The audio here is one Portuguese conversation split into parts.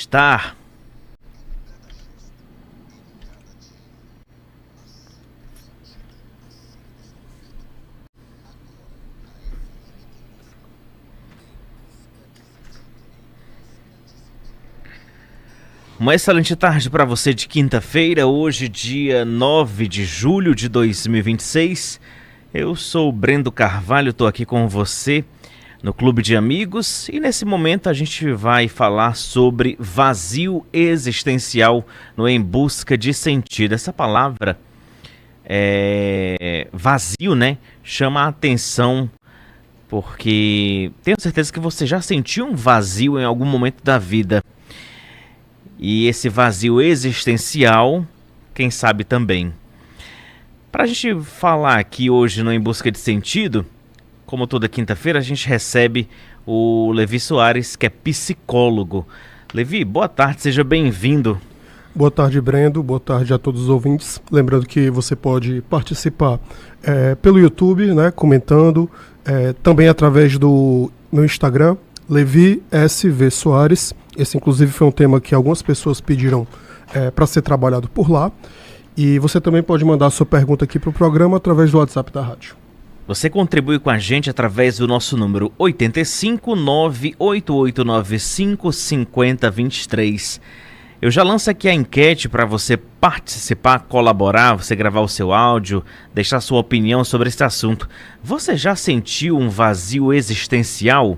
estar? Uma excelente tarde para você de quinta-feira, hoje dia 9 de julho de 2026. Eu sou o Brendo Carvalho, estou aqui com você no Clube de Amigos e nesse momento a gente vai falar sobre vazio existencial no Em Busca de Sentido. Essa palavra vazio, né? Chama a atenção porque tenho certeza que você já sentiu um vazio em algum momento da vida. E esse vazio existencial, quem sabe também. Para a gente falar aqui hoje no Em Busca de Sentido, como toda quinta-feira, a gente recebe o Levi Soares, que é psicólogo. Levi, boa tarde, seja bem-vindo. Boa tarde, Brendo. Boa tarde a todos os ouvintes. Lembrando que você pode participar pelo YouTube, né, comentando, também através do meu Instagram, Levi SV Soares. Esse, inclusive, foi um tema que algumas pessoas pediram para ser trabalhado por lá. E você também pode mandar a sua pergunta aqui para o programa através do WhatsApp da rádio. Você contribui com a gente através do nosso número 85 98895 5023. Eu já lanço aqui a enquete para você participar, colaborar, você gravar o seu áudio, deixar sua opinião sobre esse assunto. Você já sentiu um vazio existencial?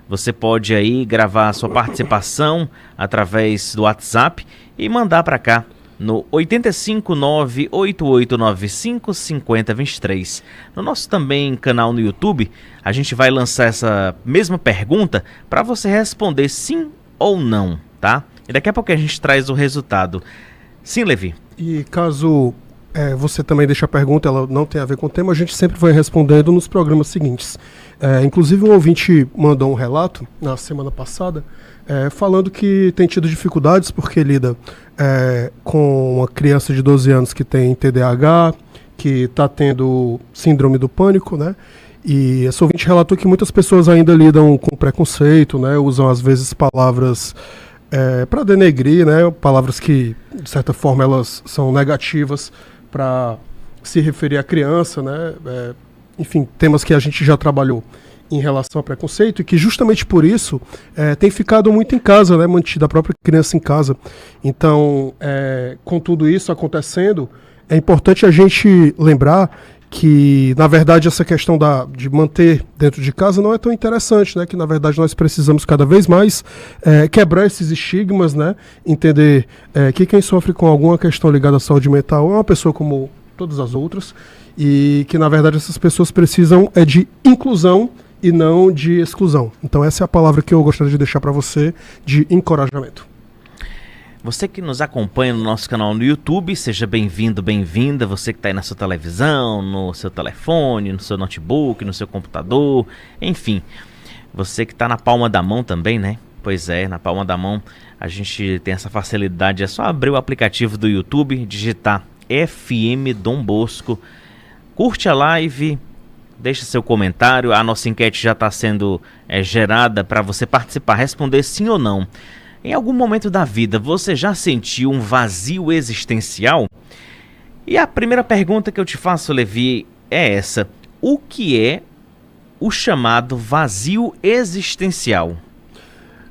Você pode aí gravar a sua participação através do WhatsApp e mandar para cá no 85 98895 5023. No nosso também canal no YouTube, a gente vai lançar essa mesma pergunta para você responder sim ou não, tá? E daqui a pouco a gente traz o resultado. Sim, Levi? E caso você também deixe a pergunta, ela não tem a ver com o tema, a gente sempre vai respondendo nos programas seguintes. Inclusive um ouvinte mandou um relato na semana passada falando que tem tido dificuldades porque lida com uma criança de 12 anos que tem TDAH, que está tendo síndrome do pânico, né? E esse ouvinte relatou que muitas pessoas ainda lidam com preconceito, né? Usam às vezes palavras para denegrir, né? Palavras que, de certa forma, elas são negativas para se referir à criança, né? Enfim, temas que a gente já trabalhou em relação a preconceito e que justamente por isso tem ficado muito em casa, né? Mantida a própria criança em casa. Então, com tudo isso acontecendo, é importante a gente lembrar que, na verdade, essa questão de manter dentro de casa não é tão interessante, né? Que, na verdade, nós precisamos cada vez mais quebrar esses estigmas, né? Entender que quem sofre com alguma questão ligada à saúde mental é uma pessoa como todas as outras e que, na verdade, essas pessoas precisam de inclusão e não de exclusão. Então, essa é a palavra que eu gostaria de deixar para você, de encorajamento. Você que nos acompanha no nosso canal no YouTube, seja bem-vindo, bem-vinda. Você que está aí na sua televisão, no seu telefone, no seu notebook, no seu computador, enfim. Você que está na palma da mão também, né? Pois é, na palma da mão a gente tem essa facilidade. É só abrir o aplicativo do YouTube, digitar FM Dom Bosco, curte a live, deixa seu comentário. A nossa enquete já está sendo gerada para você participar, responder sim ou não. Em algum momento da vida, você já sentiu um vazio existencial? E a primeira pergunta que eu te faço, Levi, é essa. O que é o chamado vazio existencial?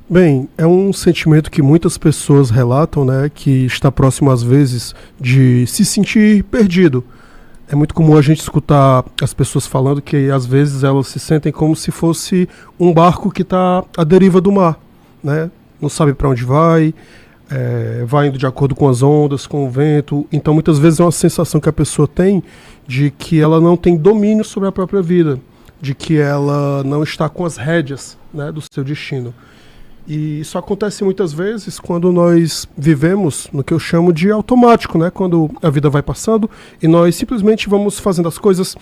Bem, é um sentimento que muitas pessoas relatam, né, que está próximo às vezes de se sentir perdido. É muito comum a gente escutar as pessoas falando que às vezes elas se sentem como se fosse um barco que está à deriva do mar, né? Não sabe para onde vai, vai indo de acordo com as ondas, com o vento. Então, muitas vezes é uma sensação que a pessoa tem de que ela não tem domínio sobre a própria vida, de que ela não está com as rédeas, né, do seu destino. E isso acontece muitas vezes quando nós vivemos no que eu chamo de automático, né? Quando a vida vai passando e nós simplesmente vamos fazendo as coisas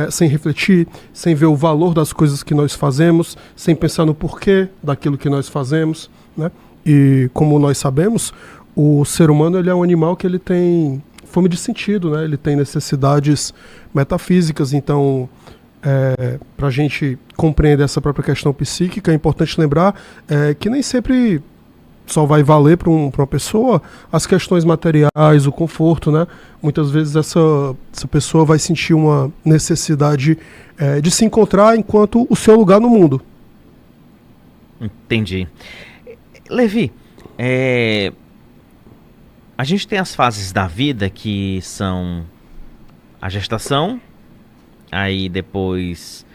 sem refletir, sem ver o valor das coisas que nós fazemos, sem pensar no porquê daquilo que nós fazemos, né? E como nós sabemos, o ser humano ele é um animal que ele tem fome de sentido, né? Ele tem necessidades metafísicas, então para a gente compreender essa própria questão psíquica, é importante lembrar que nem sempre só vai valer para uma pessoa as questões materiais, o conforto, né? Muitas vezes essa pessoa vai sentir uma necessidade de se encontrar enquanto o seu lugar no mundo. Entendi. Levi, a gente tem as fases da vida que são a gestação, aí depois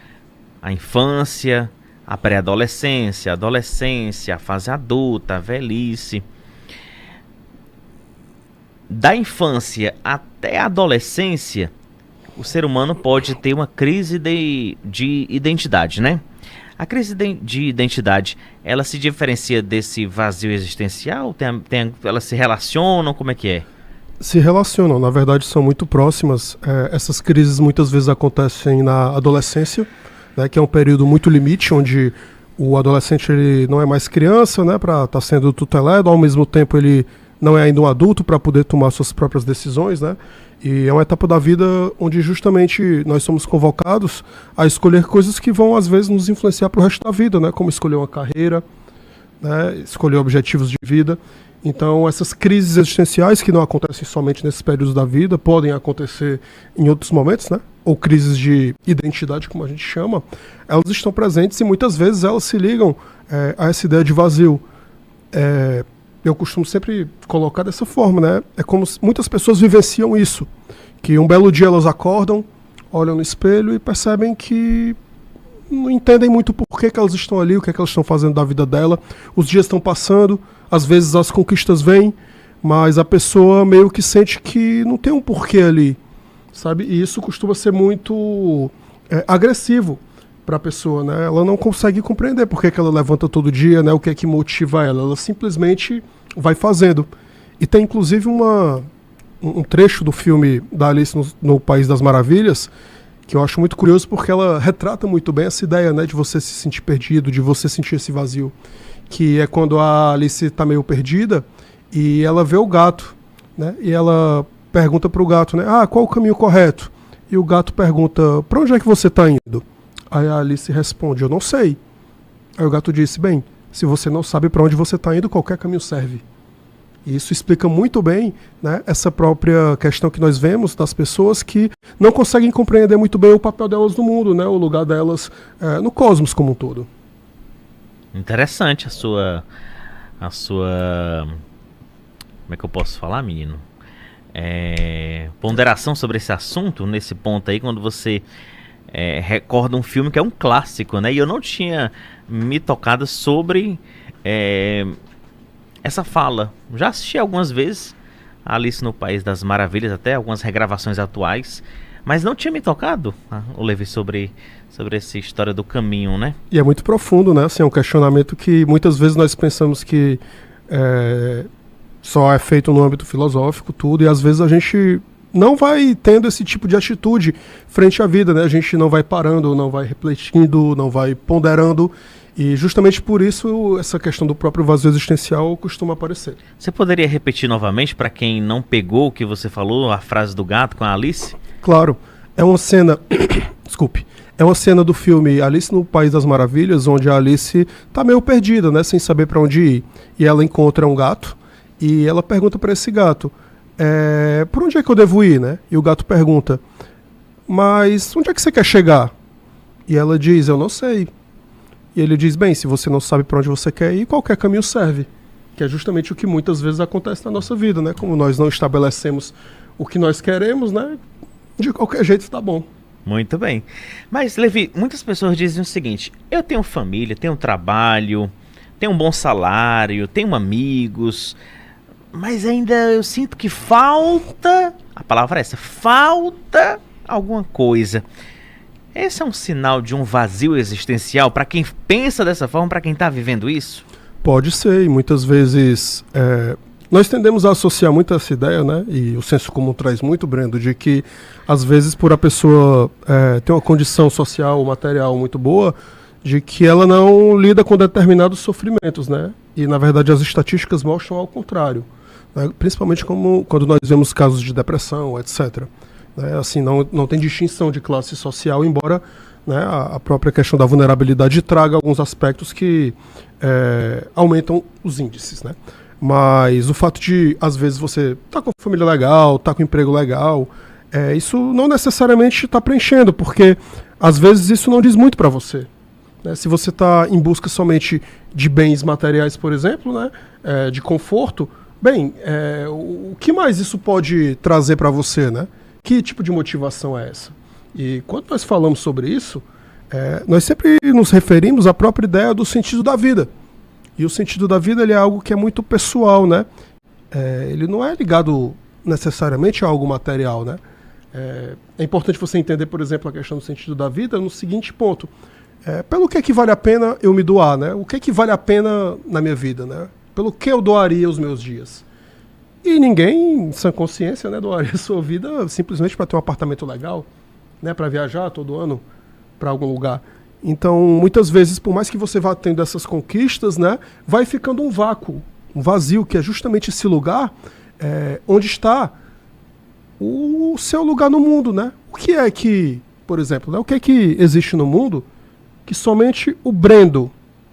a infância, a pré-adolescência, a adolescência, a fase adulta, a velhice. Da infância até a adolescência, o ser humano pode ter uma crise de identidade, né? A crise de identidade, ela se diferencia desse vazio existencial? Elas se relacionam? Como é que é? Se relacionam, na verdade são muito próximas. Essas crises muitas vezes acontecem na adolescência, né, que é um período muito limite, onde o adolescente ele não é mais criança, né, para estar sendo tutelado, ao mesmo tempo ele não é ainda um adulto para poder tomar suas próprias decisões, né? E é uma etapa da vida onde justamente nós somos convocados a escolher coisas que vão às vezes nos influenciar para o resto da vida, né? Como escolher uma carreira, né? Escolher objetivos de vida. Então essas crises existenciais que não acontecem somente nesses períodos da vida, podem acontecer em outros momentos, né? Ou crises de identidade, como a gente chama, elas estão presentes e muitas vezes elas se ligam a essa ideia de vazio. Eu costumo sempre colocar dessa forma, né? É como se muitas pessoas vivenciam isso, que um belo dia elas acordam, olham no espelho e percebem que não entendem muito por que elas estão ali, o que elas estão fazendo da vida dela. Os dias estão passando, às vezes as conquistas vêm, mas a pessoa meio que sente que não tem um porquê ali, sabe? E isso costuma ser muito agressivo para a pessoa, né? Ela não consegue compreender por que ela levanta todo dia, né? O que é que motiva ela. Ela simplesmente vai fazendo. E tem inclusive um trecho do filme da Alice no País das Maravilhas que eu acho muito curioso porque ela retrata muito bem essa ideia, né? De você se sentir perdido, de você sentir esse vazio. Que é quando a Alice está meio perdida e ela vê o gato, né? E ela pergunta para o gato, né? Qual o caminho correto? E o gato pergunta, para onde é que você está indo? Aí a Alice responde, eu não sei. Aí o gato disse, bem, se você não sabe para onde você está indo, qualquer caminho serve. E isso explica muito bem, né, essa própria questão que nós vemos das pessoas que não conseguem compreender muito bem o papel delas no mundo, né, o lugar delas no cosmos como um todo. Interessante a sua... Como é que eu posso falar, menino? Ponderação sobre esse assunto, nesse ponto aí, quando você recorda um filme que é um clássico, né? E eu não tinha me tocado sobre essa fala. Já assisti algumas vezes Alice no País das Maravilhas, até algumas regravações atuais, mas não tinha me tocado, o Levi, sobre essa história do caminho, né? E é muito profundo, né? Assim, é um questionamento que muitas vezes nós pensamos que só é feito no âmbito filosófico, tudo, e às vezes a gente não vai tendo esse tipo de atitude frente à vida, né? A gente não vai parando, não vai refletindo, não vai ponderando, e justamente por isso essa questão do próprio vazio existencial costuma aparecer. Você poderia repetir novamente para quem não pegou o que você falou, a frase do gato com a Alice? Claro, é uma cena, desculpe, é uma cena do filme Alice no País das Maravilhas, onde a Alice tá meio perdida, né, sem saber para onde ir, e ela encontra um gato, e ela pergunta para esse gato, por onde é que eu devo ir, né? E o gato pergunta, mas onde é que você quer chegar? E ela diz, eu não sei. E ele diz, bem, se você não sabe para onde você quer ir, qualquer caminho serve. Que é justamente o que muitas vezes acontece na nossa vida, né? Como nós não estabelecemos o que nós queremos, né? De qualquer jeito está bom. Muito bem. Mas, Levi, muitas pessoas dizem o seguinte, eu tenho família, tenho trabalho, tenho um bom salário, tenho amigos, mas ainda eu sinto que falta, a palavra é essa, falta alguma coisa. Esse é um sinal de um vazio existencial para quem pensa dessa forma, para quem está vivendo isso? Pode ser, e muitas vezes nós tendemos a associar muito essa ideia, né? E o senso comum traz muito, Brendo, de que às vezes por a pessoa ter uma condição social ou material muito boa, de que ela não lida com determinados sofrimentos, né? E na verdade as estatísticas mostram ao contrário, né? Principalmente quando nós vemos casos de depressão, etc. Assim, não tem distinção de classe social, embora né, a própria questão da vulnerabilidade traga alguns aspectos que aumentam os índices, né? Mas o fato de, às vezes, você tá com família legal, tá com emprego legal, isso não necessariamente está preenchendo, porque, às vezes, isso não diz muito para você. Né? Se você está em busca somente de bens materiais, por exemplo, né, de conforto, bem, o que mais isso pode trazer para você, né? Que tipo de motivação é essa? E quando nós falamos sobre isso, nós sempre nos referimos à própria ideia do sentido da vida. E o sentido da vida ele é algo que é muito pessoal, né? Ele não é ligado necessariamente a algo material, né? É importante você entender, por exemplo, a questão do sentido da vida no seguinte ponto. Pelo que é que vale a pena eu me doar, né? O que é que vale a pena na minha vida, né? Pelo que eu doaria os meus dias? E ninguém, em sã consciência, né, doaria a sua vida simplesmente para ter um apartamento legal, né? Para viajar todo ano para algum lugar. Então, muitas vezes, por mais que você vá tendo essas conquistas, né, vai ficando um vácuo, um vazio, que é justamente esse lugar onde está o seu lugar no mundo, né? O que é que, por exemplo, né, o que é que existe no mundo que somente o Brendo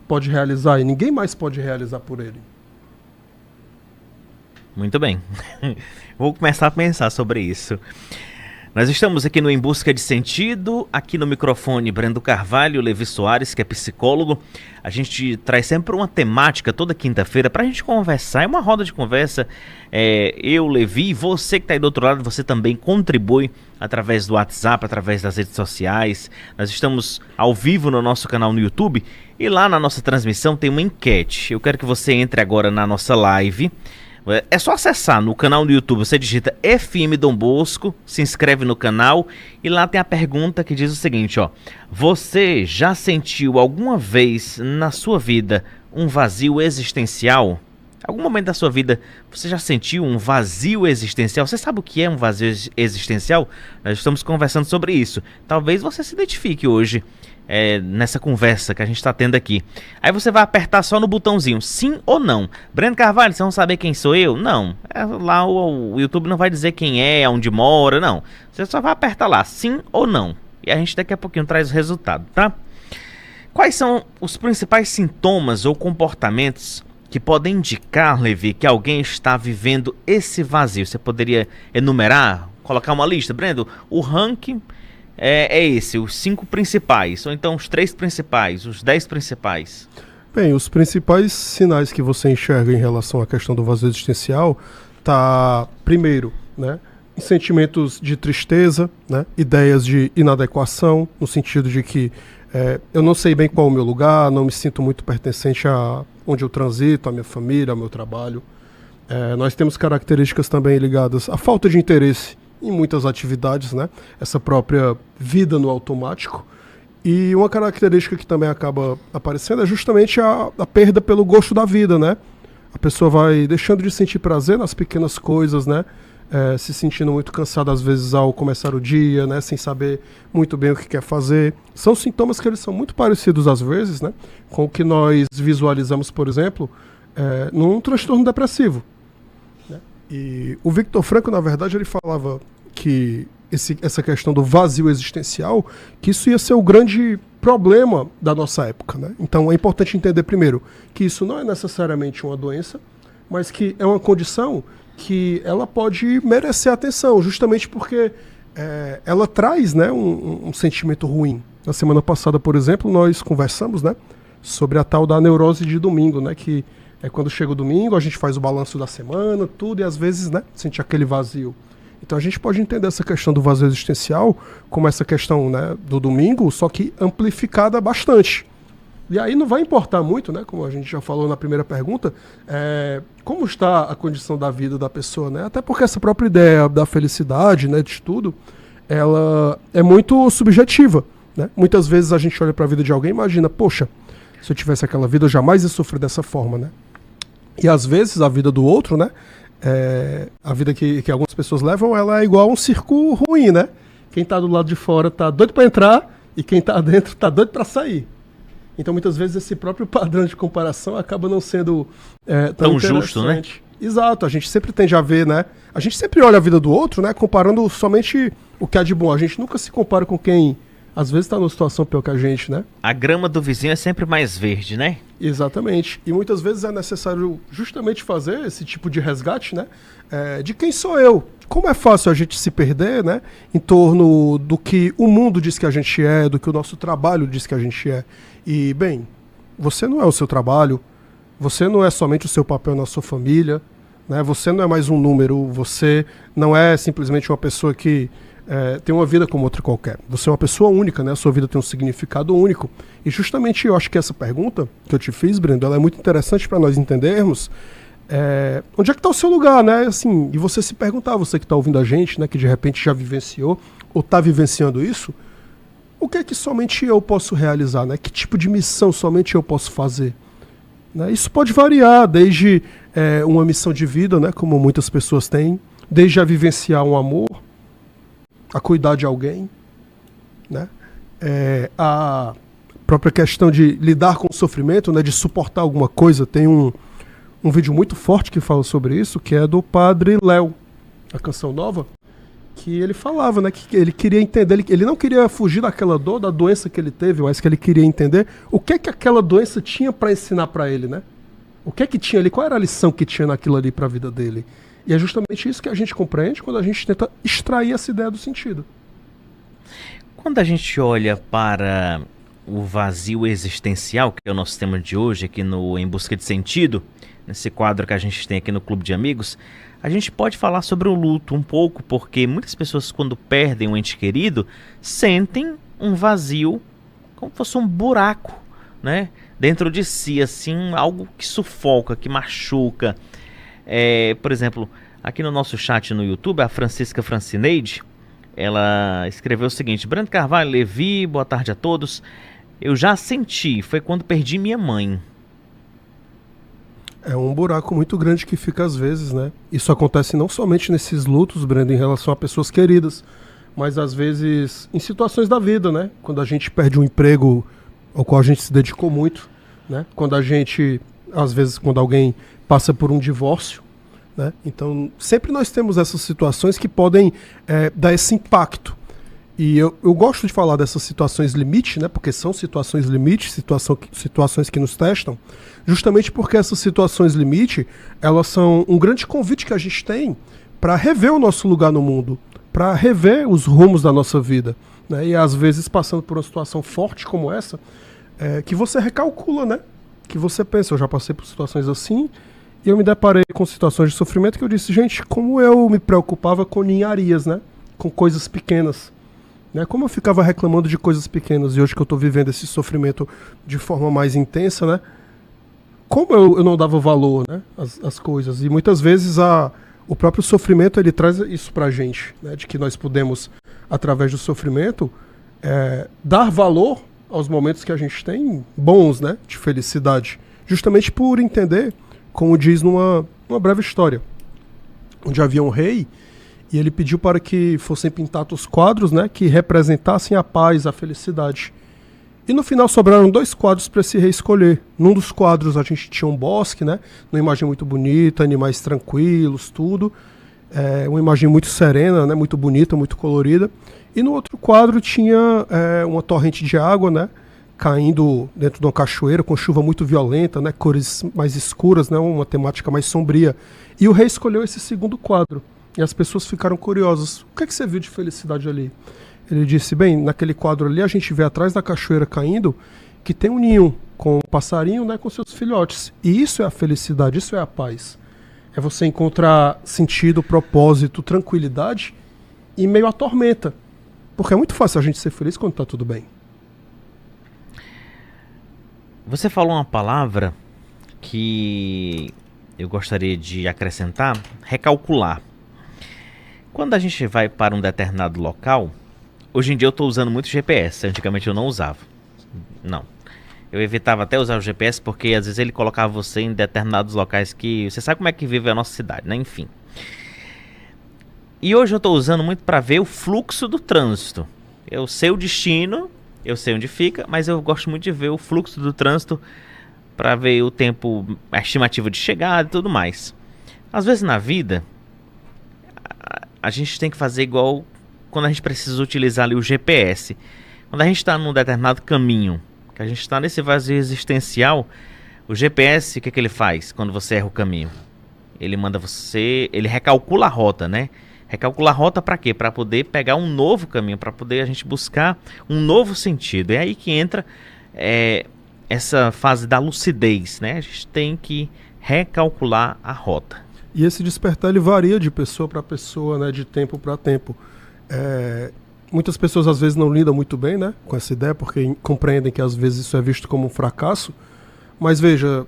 pode realizar e ninguém mais pode realizar por ele? Muito bem. Vou começar a pensar sobre isso. Nós estamos aqui no Em Busca de Sentido, aqui no microfone Brendo Carvalho, Levi Soares, que é psicólogo. A gente traz sempre uma temática toda quinta-feira para a gente conversar, é uma roda de conversa. Eu, Levi, você que está aí do outro lado, você também contribui através do WhatsApp, através das redes sociais. Nós estamos ao vivo no nosso canal no YouTube e lá na nossa transmissão tem uma enquete. Eu quero que você entre agora na nossa live. É só acessar no canal do YouTube, você digita FM Dom Bosco, se inscreve no canal e lá tem a pergunta que diz o seguinte, ó: você já sentiu alguma vez na sua vida um vazio existencial? Algum momento da sua vida você já sentiu um vazio existencial? Você sabe o que é um vazio existencial? Nós estamos conversando sobre isso. Talvez você se identifique hoje nessa conversa que a gente está tendo aqui. Aí você vai apertar só no botãozinho sim ou não. Brendo Carvalho, vocês vão saber quem sou eu? Não. Lá o YouTube não vai dizer quem é, onde mora, não. Você só vai apertar lá sim ou não. E a gente daqui a pouquinho traz o resultado, tá? Quais são os principais sintomas ou comportamentos que podem indicar, Levi, que alguém está vivendo esse vazio? Você poderia enumerar, colocar uma lista? Brendo, o ranking é esse, os 5 principais, ou então os 3 principais, os 10 principais. Bem, os principais sinais que você enxerga em relação à questão do vazio existencial tá, primeiro, né, em sentimentos de tristeza, né, ideias de inadequação, no sentido de que eu não sei bem qual é o meu lugar, não me sinto muito pertencente a onde eu transito, a minha família, ao meu trabalho. Nós temos características também ligadas à falta de interesse em muitas atividades, né? Essa própria vida no automático. E uma característica que também acaba aparecendo é justamente a perda pelo gosto da vida, né? A pessoa vai deixando de sentir prazer nas pequenas coisas, né? Se sentindo muito cansada às vezes ao começar o dia, né? Sem saber muito bem o que quer fazer. São sintomas que eles são muito parecidos às vezes, né? Com o que nós visualizamos, por exemplo, num transtorno depressivo. E o Victor Frankl, na verdade, ele falava que essa questão do vazio existencial, que isso ia ser o grande problema da nossa época, né? Então é importante entender primeiro que isso não é necessariamente uma doença, mas que é uma condição que ela pode merecer atenção, justamente porque ela traz, né, um sentimento ruim. Na semana passada, por exemplo, nós conversamos, né, sobre a tal da neurose de domingo, né, que quando chega o domingo, a gente faz o balanço da semana, tudo, e às vezes, né, sente aquele vazio. Então a gente pode entender essa questão do vazio existencial como essa questão, né, do domingo, só que amplificada bastante. E aí não vai importar muito, né, como a gente já falou na primeira pergunta, como está a condição da vida da pessoa, né? Até porque essa própria ideia da felicidade, né, de tudo, ela é muito subjetiva, né? Muitas vezes a gente olha para a vida de alguém e imagina, poxa, se eu tivesse aquela vida eu jamais ia sofrer dessa forma, né? E às vezes a vida do outro, né, a vida que algumas pessoas levam, ela é igual a um circo ruim, né? Quem está do lado de fora está doido para entrar e quem está dentro está doido para sair. Então, muitas vezes, esse próprio padrão de comparação acaba não sendo tão justo, né? Exato, a gente sempre tende a ver, né? A gente sempre olha a vida do outro, né? Comparando somente o que há de bom. A gente nunca se compara com quem às vezes está numa situação pior que a gente, né? A grama do vizinho é sempre mais verde, né? Exatamente. E muitas vezes é necessário justamente fazer esse tipo de resgate, né? De quem sou eu? Como é fácil a gente se perder, né? Em torno do que o mundo diz que a gente é, do que o nosso trabalho diz que a gente é. E, bem, você não é o seu trabalho, você não é somente o seu papel na sua família, né? Você não é mais um número, você não é simplesmente uma pessoa que tem uma vida como outra qualquer. Você é uma pessoa única, né? A sua vida tem um significado único. E justamente eu acho que essa pergunta que eu te fiz, Brendo, ela é muito interessante para nós entendermos onde é que está o seu lugar, né? Assim, e você se perguntar, você que está ouvindo a gente, né? Que de repente já vivenciou ou está vivenciando isso, o que é que somente eu posso realizar, né? Que tipo de missão somente eu posso fazer? Né? Isso pode variar, desde uma missão de vida, né? Como muitas pessoas têm, desde a vivenciar um amor, a cuidar de alguém, né? A própria questão de lidar com o sofrimento, né? De suportar alguma coisa. Tem um vídeo muito forte que fala sobre isso, que é do Padre Léo, a Canção Nova, que ele falava, né? Que ele queria entender, ele não queria fugir daquela dor, da doença que ele teve, mas que ele queria entender o que aquela doença tinha para ensinar para ele, né? O que tinha ali, qual era a lição que tinha naquilo ali para a vida dele. E é justamente isso que a gente compreende quando a gente tenta extrair essa ideia do sentido. Quando a gente olha para o vazio existencial, que é o nosso tema de hoje aqui no Em Busca de Sentido, nesse quadro que a gente tem aqui no Clube de Amigos, a gente pode falar sobre o luto um pouco, porque muitas pessoas, quando perdem um ente querido, sentem um vazio, como se fosse um buraco, né? Dentro de si, assim, algo que sufoca, que machuca. Por exemplo, aqui no nosso chat no YouTube, a Francisca Francineide, ela escreveu o seguinte: Brando Carvalho, Levi, boa tarde a todos. Eu já senti, foi quando perdi minha mãe. É um buraco muito grande que fica às vezes, né? Isso acontece não somente nesses lutos, Brando, em relação a pessoas queridas, mas às vezes em situações da vida, né? Quando a gente perde um emprego ao qual a gente se dedicou muito, né? Quando a gente, às vezes, quando alguém passa por um divórcio, né? Então, sempre nós temos essas situações que podem dar esse impacto. E eu gosto de falar dessas situações limite, né? Porque são situações limite, situações que nos testam, justamente porque essas situações limite, elas são um grande convite que a gente tem para rever o nosso lugar no mundo, para rever os rumos da nossa vida, né? E às vezes, passando por uma situação forte como essa, que você recalcula, né? Que você pensa, eu já passei por situações assim, e eu me deparei com situações de sofrimento que eu disse, gente, como eu me preocupava com ninharias, né? Com coisas pequenas. Né? Como eu ficava reclamando de coisas pequenas, e hoje que eu estou vivendo esse sofrimento de forma mais intensa, né? Como eu não dava valor, né? às coisas. E muitas vezes o próprio sofrimento ele traz isso pra gente, né? De que nós podemos, através do sofrimento, dar valor aos momentos que a gente tem bons, né? De felicidade. Justamente por entender, como diz numa breve história, onde havia um rei e ele pediu para que fossem pintados quadros, né, que representassem a paz, a felicidade. E no final sobraram 2 quadros para esse rei escolher. Num dos quadros a gente tinha um bosque, né, uma imagem muito bonita, animais tranquilos, tudo. Uma imagem muito serena, né, muito bonita, muito colorida. E no outro quadro tinha uma torrente de água, né, caindo dentro de uma cachoeira com chuva muito violenta, né, cores mais escuras, né, uma temática mais sombria. E o rei escolheu esse segundo quadro. E as pessoas ficaram curiosas. O que é que você viu de felicidade ali? Ele disse, bem, naquele quadro ali a gente vê atrás da cachoeira caindo que tem um ninho com um passarinho, né, com seus filhotes. E isso é a felicidade, isso é a paz. É você encontrar sentido, propósito, tranquilidade em meio à tormenta. Porque é muito fácil a gente ser feliz quando está tudo bem. Você falou uma palavra que eu gostaria de acrescentar, recalcular. Quando a gente vai para um determinado local, hoje em dia eu estou usando muito GPS, antigamente eu não usava. Não. Eu evitava até usar o GPS porque às vezes ele colocava você em determinados locais que... Você sabe como é que vive a nossa cidade, né? Enfim. E hoje eu estou usando muito para ver o fluxo do trânsito. Eu sei o destino, eu sei onde fica, mas eu gosto muito de ver o fluxo do trânsito para ver o tempo, a estimativa de chegada e tudo mais. Às vezes na vida... A gente tem que fazer igual quando a gente precisa utilizar ali o GPS. Quando a gente está num determinado caminho, que a gente está nesse vazio existencial, o GPS, o que ele faz quando você erra o caminho? Ele manda você, ele recalcula a rota, né? Recalcula a rota para quê? Para poder pegar um novo caminho, para poder a gente buscar um novo sentido. É aí que entra essa fase da lucidez, né? A gente tem que recalcular a rota. E esse despertar ele varia de pessoa para pessoa, né? De tempo para tempo. Muitas pessoas às vezes não lidam muito bem, né, com essa ideia, porque compreendem que às vezes isso é visto como um fracasso. Mas veja,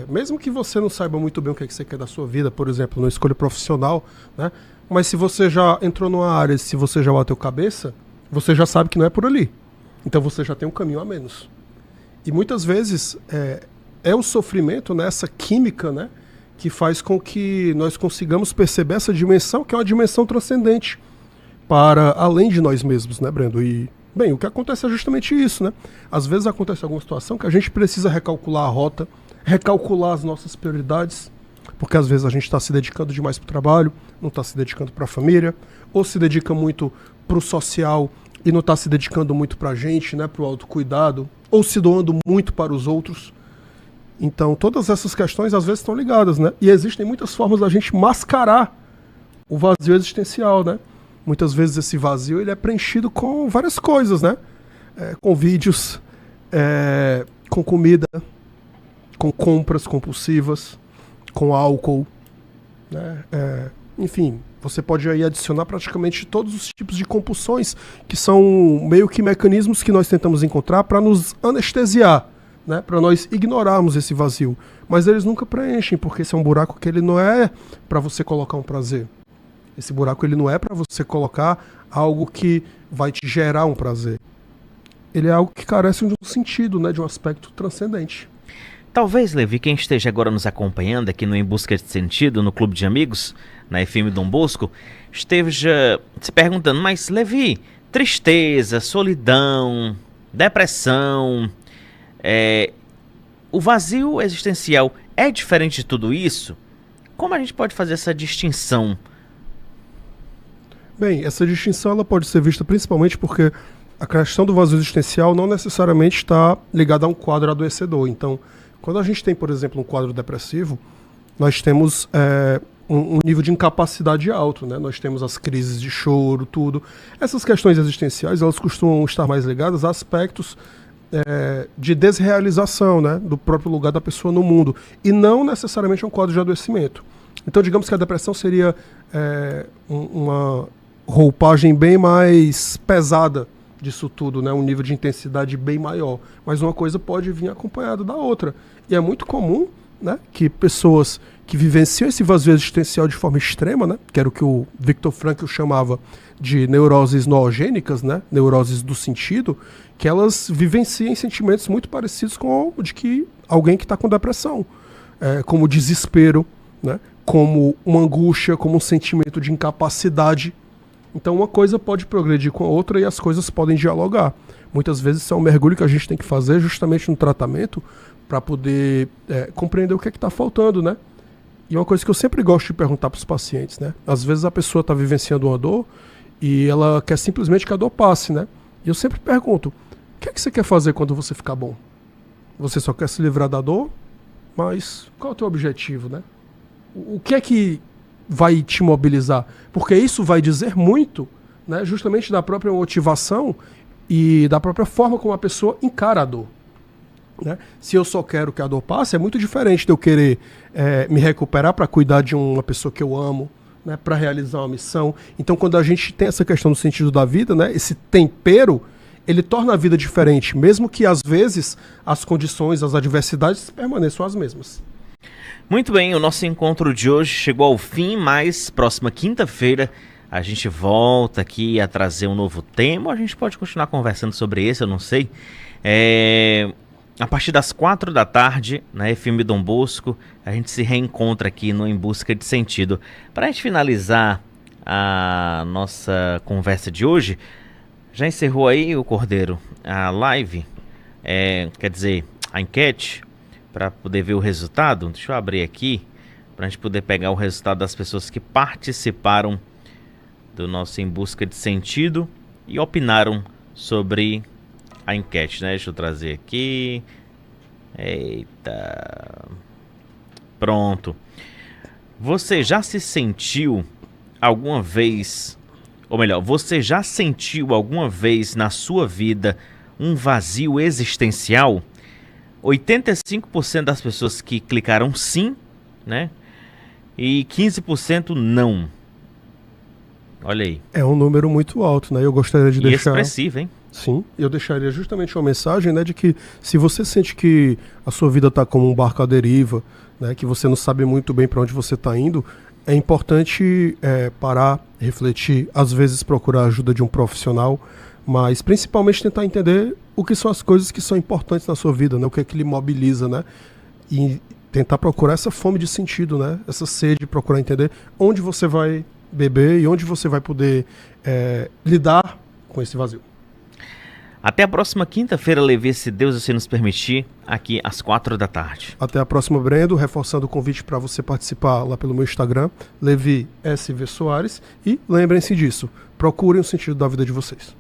mesmo que você não saiba muito bem o que é que você quer da sua vida, por exemplo, na escolha profissional, né, mas se você já entrou numa área, se você já bateu cabeça, você já sabe que não é por ali. Então você já tem um caminho a menos. E muitas vezes é o sofrimento, né, essa química, né, que faz com que nós consigamos perceber essa dimensão, que é uma dimensão transcendente, para além de nós mesmos, né, Brendo? E, bem, o que acontece é justamente isso, né? Às vezes acontece alguma situação que a gente precisa recalcular a rota, recalcular as nossas prioridades, porque às vezes a gente está se dedicando demais para o trabalho, não está se dedicando para a família, ou se dedica muito para o social e não está se dedicando muito para a gente, né, para o autocuidado, ou se doando muito para os outros. Então, todas essas questões às vezes estão ligadas, né? E existem muitas formas da gente mascarar o vazio existencial, né? Muitas vezes esse vazio ele é preenchido com várias coisas, né? Com vídeos, com comida, com compras compulsivas, com álcool, né? Enfim, você pode aí adicionar praticamente todos os tipos de compulsões que são meio que mecanismos que nós tentamos encontrar para nos anestesiar, né? Para nós ignorarmos esse vazio. Mas eles nunca preenchem, porque esse é um buraco que ele não é para você colocar um prazer. Esse buraco ele não é para você colocar algo que vai te gerar um prazer. Ele é algo que carece de um sentido, né, de um aspecto transcendente. Talvez, Levi, quem esteja agora nos acompanhando aqui no Em Busca de Sentido, no Clube de Amigos, na FM Dom Bosco, esteja se perguntando, mas Levi, tristeza, solidão, depressão, o vazio existencial é diferente de tudo isso? Como a gente pode fazer essa distinção? Bem, essa distinção ela pode ser vista principalmente porque a questão do vazio existencial não necessariamente está ligada a um quadro adoecedor. Então, quando a gente tem, por exemplo, um quadro depressivo, nós temos um nível de incapacidade alto, né? Nós temos as crises de choro, tudo. Essas questões existenciais, elas costumam estar mais ligadas a aspectos de desrealização, né? Do próprio lugar da pessoa no mundo, e não necessariamente um quadro de adoecimento. Então, digamos que a depressão seria uma roupagem bem mais pesada disso tudo, né? Um nível de intensidade bem maior. Mas uma coisa pode vir acompanhada da outra. E é muito comum, né, que pessoas que vivenciam esse vazio existencial de forma extrema, né, que era o que o Viktor Frankl chamava de neuroses noogênicas, né, neuroses do sentido, que elas vivenciem sentimentos muito parecidos com o de que alguém que está com depressão, como desespero, né, como uma angústia, como um sentimento de incapacidade. Então uma coisa pode progredir com a outra e as coisas podem dialogar. Muitas vezes isso é um mergulho que a gente tem que fazer justamente no tratamento para poder compreender o que é que está faltando, né? E uma coisa que eu sempre gosto de perguntar para os pacientes, né? Às vezes a pessoa está vivenciando uma dor e ela quer simplesmente que a dor passe, né? E eu sempre pergunto, o que é que você quer fazer quando você ficar bom? Você só quer se livrar da dor? Mas qual é o teu objetivo, né? O que é que vai te mobilizar? Porque isso vai dizer muito, né, justamente da própria motivação e da própria forma como a pessoa encara a dor, né? Se eu só quero que a dor passe, é muito diferente de eu querer me recuperar para cuidar de uma pessoa que eu amo, né, para realizar uma missão. Então, quando a gente tem essa questão do sentido da vida, né, esse tempero, ele torna a vida diferente, mesmo que às vezes as condições, as adversidades permaneçam as mesmas. Muito bem, o nosso encontro de hoje chegou ao fim, mas próxima quinta-feira a gente volta aqui a trazer um novo tema, ou a gente pode continuar conversando sobre esse, eu não sei. A partir das 4 da tarde, na FM Dom Bosco, a gente se reencontra aqui no Em Busca de Sentido. Para a gente finalizar a nossa conversa de hoje, já encerrou aí, o Cordeiro, a live, quer dizer, a enquete, para poder ver o resultado? Deixa eu abrir aqui, para a gente poder pegar o resultado das pessoas que participaram do nosso Em Busca de Sentido e opinaram sobre a enquete, né? Deixa eu trazer aqui. Eita. Pronto. Você já se sentiu alguma vez, ou melhor, você já sentiu alguma vez na sua vida um vazio existencial? 85% das pessoas que clicaram sim, né? E 15% não. Olha aí. É um número muito alto, né? Eu gostaria de deixar... expressivo, hein? Sim, eu deixaria justamente uma mensagem, né, de que se você sente que a sua vida está como um barco à deriva, né, que você não sabe muito bem para onde você está indo, é importante parar, refletir, às vezes procurar a ajuda de um profissional, mas principalmente tentar entender o que são as coisas que são importantes na sua vida, né, o que é que lhe mobiliza, né, e tentar procurar essa fome de sentido, né, essa sede, procurar entender onde você vai beber e onde você vai poder lidar com esse vazio. Até a próxima quinta-feira, Levi, se Deus assim nos permitir, aqui às 4 da tarde. Até a próxima, Brendo, reforçando o convite para você participar lá pelo meu Instagram, Levi SV Soares, e lembrem-se disso, procurem o sentido da vida de vocês.